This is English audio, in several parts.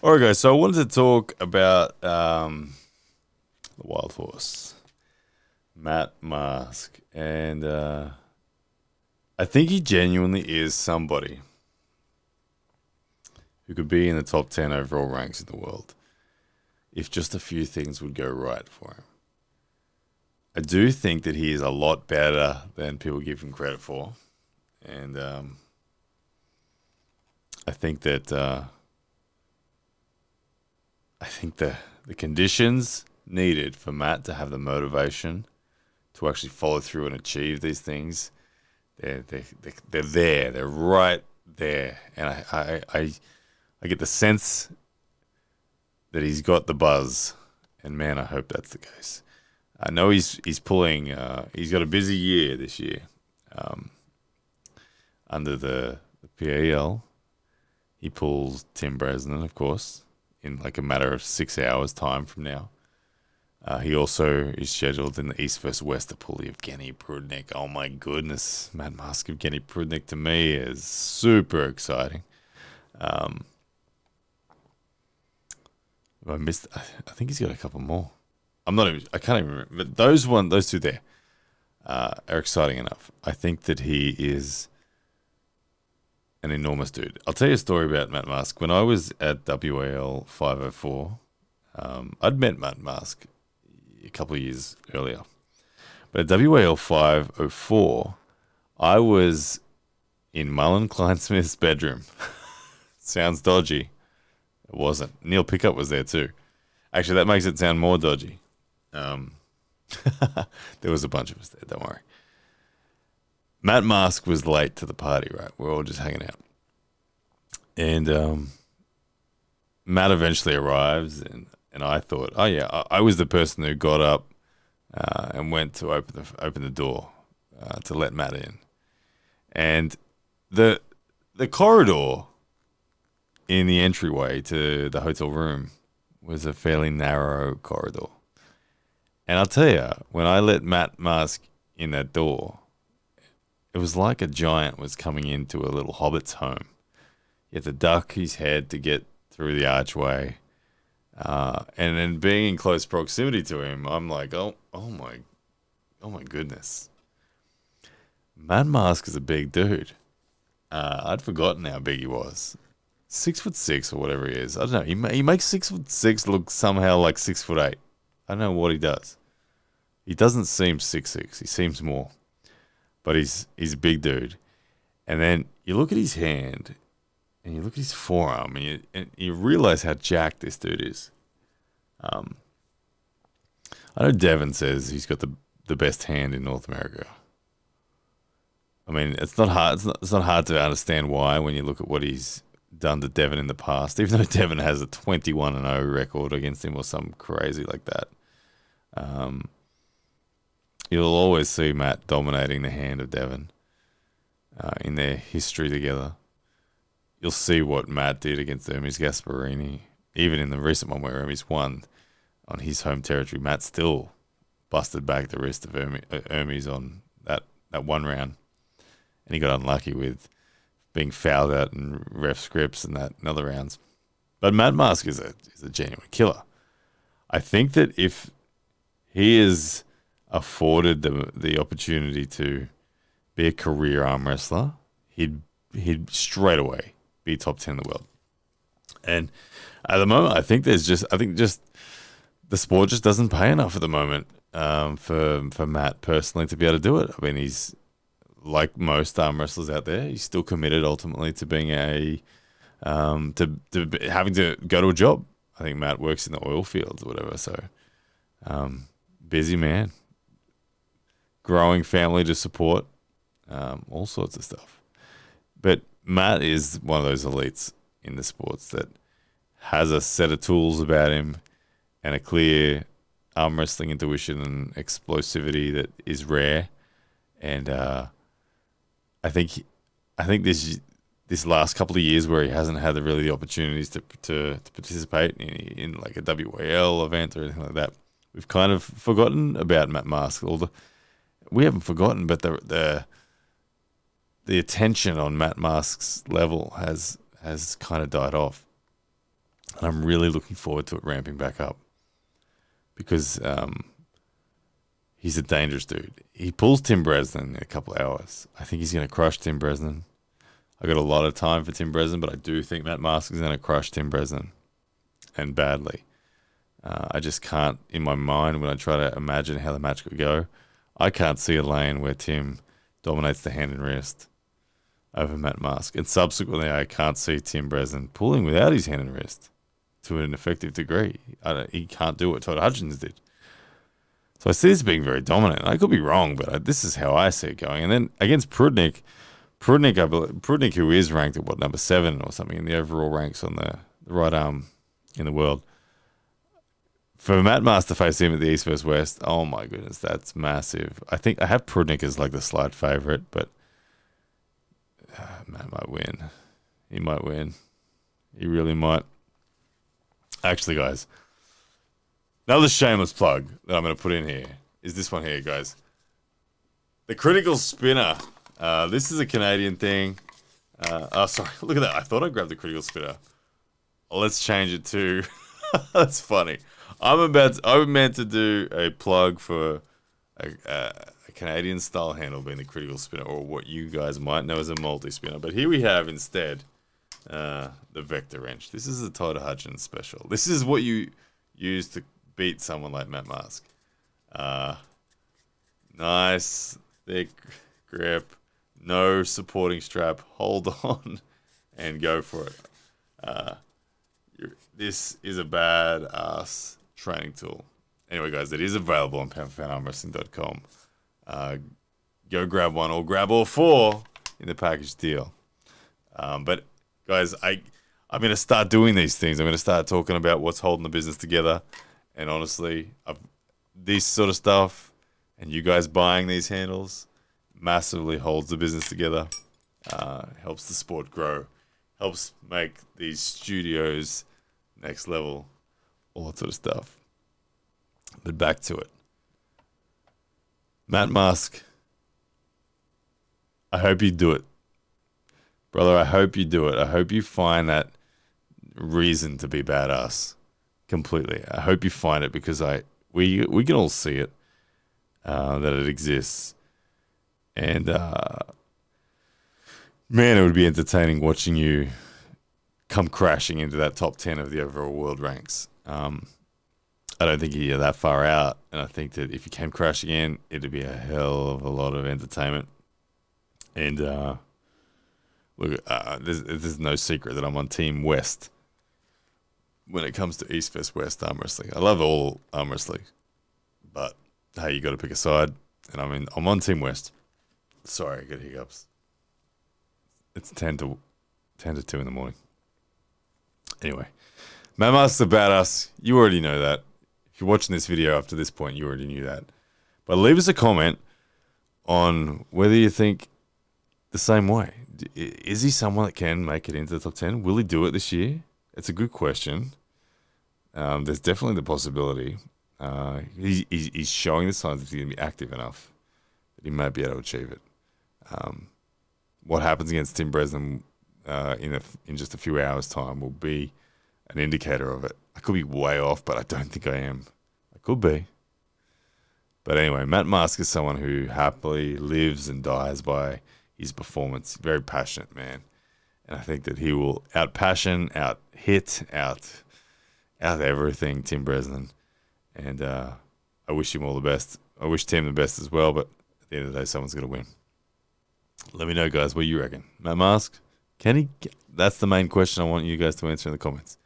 All right, guys. So I wanted to talk about the Wildhorse Matt Mask, and I think he genuinely is somebody who could be in the top 10 overall ranks in the world if just a few things would go right for him. I do think that he is a lot better than people give him credit for, and I think that the conditions needed for Matt to have the motivation to actually follow through and achieve these things, they're there. They're right there, and I get the sense that he's got the buzz, and man, I hope that's the case. I know he's pulling. He's got a busy year this year, under the PAL. He pulls Tim Bresnan, of course, in like a matter of 6 hours time from now. He also is scheduled in the East vs West to pull Evgeny Prudnik. Oh my goodness, Matt Mask Evgeny Prudnik to me is super exciting. I missed. I think he's got a couple more. I can't even remember. But those two there are exciting enough. I think that he is an enormous dude. I'll tell you a story about Matt Mask. When I was at WAL 504, I'd met Matt Mask a couple of years earlier. But at WAL 504, I was in Mullen Kleinsmith's bedroom. Sounds dodgy. It wasn't. Neil Pickup was there too. Actually, that makes it sound more dodgy. There was a bunch of us there, don't worry. Matt Mask was late to the party, right? We're all just hanging out. And Matt eventually arrives, and I thought, oh yeah, I was the person who got up and went to open the door to let Matt in. And the corridor in the entryway to the hotel room was a fairly narrow corridor. And I'll tell you, when I let Matt Mask in that door, it was like a giant was coming into a little hobbit's home. You had to duck his head to get through the archway. And then being in close proximity to him, I'm like, oh my goodness. Matt Mask is a big dude. I'd forgotten how big he was. 6'6" or whatever he is. I don't know. He makes 6'6" look somehow like 6'8". I don't know what he does. He doesn't seem 6'6". He seems more. But he's a big dude. And then you look at his hand, and you look at his forearm, and you realize how jacked this dude is. I know Devin says he's got the best hand in North America. I mean, it's not hard to understand why when you look at what he's done to Devin in the past, even though Devin has a 21-0 record against him or something crazy like that. You'll always see Matt dominating the hand of Devin in their history together. You'll see what Matt did against Hermes Gasparini. Even in the recent one where Hermes won on his home territory, Matt still busted back the wrist of Hermes on that one round. And he got unlucky with being fouled out in ref scripts and that in other rounds. But Matt Mask is a genuine killer. I think that if he is afforded the opportunity to be a career arm wrestler, he'd straight away be top 10 in the world. And at the moment, I think just the sport just doesn't pay enough at the moment for Matt personally to be able to do it. I mean, he's like most arm wrestlers out there. He's still committed ultimately to being having to go to a job. I think Matt works in the oil fields or whatever. So busy man, growing family to support, all sorts of stuff. But Matt is one of those elites in the sports that has a set of tools about him and a clear arm wrestling intuition and explosivity that is rare. And I think this last couple of years where he hasn't had the opportunities to participate in like a WAL event or anything like that, we've kind of forgotten about Matt Mask. We haven't forgotten, but the attention on Matt Mask's level has kind of died off. And I'm really looking forward to it ramping back up because he's a dangerous dude. He pulls Tim Bresnan in a couple of hours. I think he's going to crush Tim Bresnan. I got a lot of time for Tim Bresnan, but I do think Matt Mask is going to crush Tim Bresnan, and badly. I just can't, in my mind, when I try to imagine how the match could go, I can't see a lane where Tim dominates the hand and wrist over Matt Mask. And subsequently, I can't see Tim Bresnan pulling without his hand and wrist to an effective degree. He can't do what Todd Hutchins did. So I see this being very dominant. I could be wrong, but this is how I see it going. And then against Prudnik, who is ranked at what, number 7 or something in the overall ranks on the right arm in the world. For Matt Mask to face him at the East vs West, oh my goodness, that's massive. I think I have Prudnik as like the slight favourite, but Matt might win. He might win. He really might. Actually, guys, another shameless plug that I'm going to put in here is this one here, guys. The Critical Spinner. This is a Canadian thing. Oh, sorry. Look at that. I thought I grabbed the Critical Spinner. Let's change it to... That's funny. I'm meant to do a plug for a Canadian style handle being the Critical Spinner, or what you guys might know as a multi-spinner. But here we have instead the Vector Wrench. This is a Todd Hutchins special. This is what you use to beat someone like Matt Mask. Nice, thick grip, no supporting strap. Hold on and go for it. This is a badass training tool. Anyway, guys, it is available on poundforpoundarmwrestling.com. Go grab one or grab all 4 in the package deal. But guys, I'm going to start doing these things. I'm going to start talking about what's holding the business together. And honestly, this sort of stuff and you guys buying these handles massively holds the business together. Helps the sport grow. Helps make these studios next level. All that sort of stuff. But back to it. Matt Mask, I hope you do it. Brother, I hope you do it. I hope you find that reason to be badass completely. I hope you find it, because we can all see it, that it exists. And man, it would be entertaining watching you come crashing into that top 10 of the overall world ranks. I don't think you're that far out, and I think that if you came crashing in, it'd be a hell of a lot of entertainment. And look, there's no secret that I'm on Team West when it comes to East vs West arm wrestling. I love all arm wrestling, but hey, you got to pick a side, and I'm on Team West. Sorry, I get hiccups. It's 10 to 2 in the morning. Anyway, Matt Mask's a badass. You already know that. If you're watching this video up to this point, you already knew that. But leave us a comment on whether you think the same way. Is he someone that can make it into the top 10? Will he do it this year? It's a good question. There's definitely the possibility. He's showing the signs that he's going to be active enough that he might be able to achieve it. What happens against Tim Bresnan in just a few hours' time will be an indicator of it. I could be way off, but I don't think I am. I could be. But anyway, Matt Mask is someone who happily lives and dies by his performance. Very passionate man. And I think that he will out-passion, out-hit, out everything Tim Bresnan. And I wish him all the best. I wish Tim the best as well, but at the end of the day, someone's going to win. Let me know, guys, what you reckon. Matt Mask, can he? That's the main question I want you guys to answer in the comments.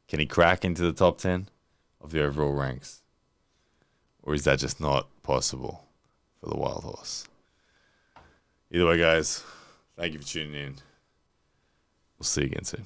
Can he crack into the top 10 of the overall ranks? Or is that just not possible for the Wildhorse? Either way, guys, thank you for tuning in. We'll see you again soon.